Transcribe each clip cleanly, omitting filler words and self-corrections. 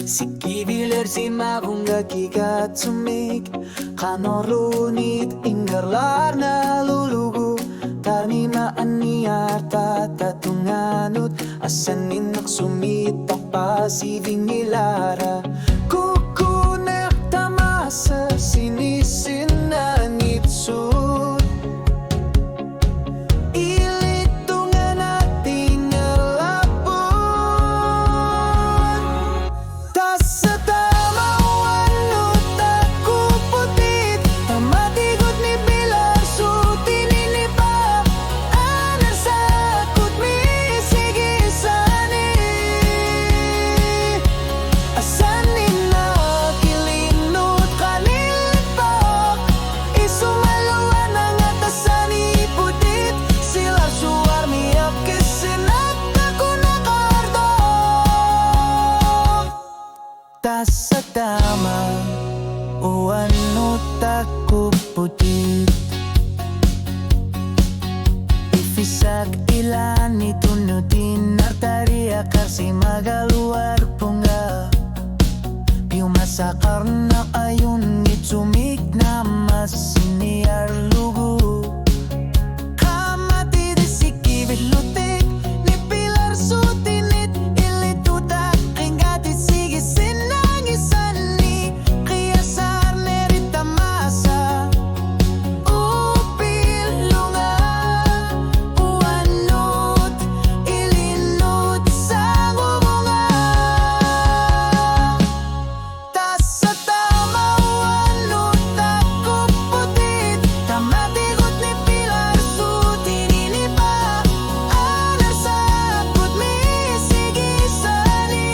Sikiviler simavunga kikatsumik Kanorunit ingarlar na lulugu Tanimaan ni Arta tatunganut Asanin naksumitak pa si Vingilara Kukunek tamasa sinisin na ngitsut Ilitungan nating alapon Tas sa tamawan utak ko putit Tamatigot ni Pilar sutin inipa Anasakot mi sigisani Asanin na kilinut kanilipak Isumaluan ang atasan iputit Sila suar miyak kisinat ako nakardok Tas sa tama uwan utak ko putit Ifisak ilan itunutin arteria kasi magaluar punga Piumasakar na ayun itsumik na mas niyar lugu Kamati di sikibit lutik ni Pilar sutinit ilitutak Ringati sige sinangisani Kaya sar nerita masa Upil lunga Uwanut ilinut sa ngumunga Tas sa tama uwanut ako putit Tamatigot ni Pilar sutin inipa Anasakot mi sigisani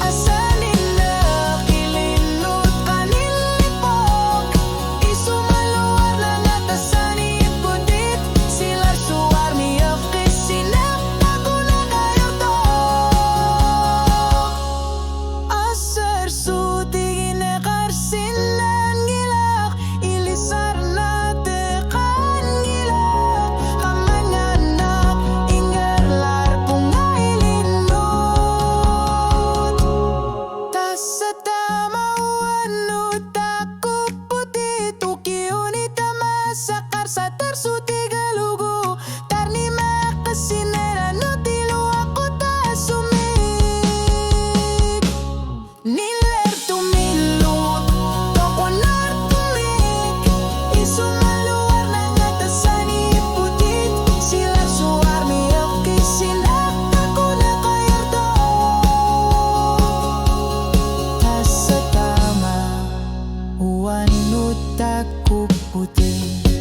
Asanin na kilinut kanilipok Isumaluar lang atasan iputit Sila suar miyak kisinap ako nakayagdok Asar suti ginakarsinan gilak Ilisar na tekan gilak Kamanganak ingarlar punga ilinut Tas sa tama uwanut ako putit Ukiunit masakar sa tarsuti galugu Tarni makasinera no tilo ako tasumik Niler tumilut Tokonar tulik Isumaluar ng atasan iputit Sila suar miyak kisinap ako nakayagdok Tas sa tama uwanut ako putit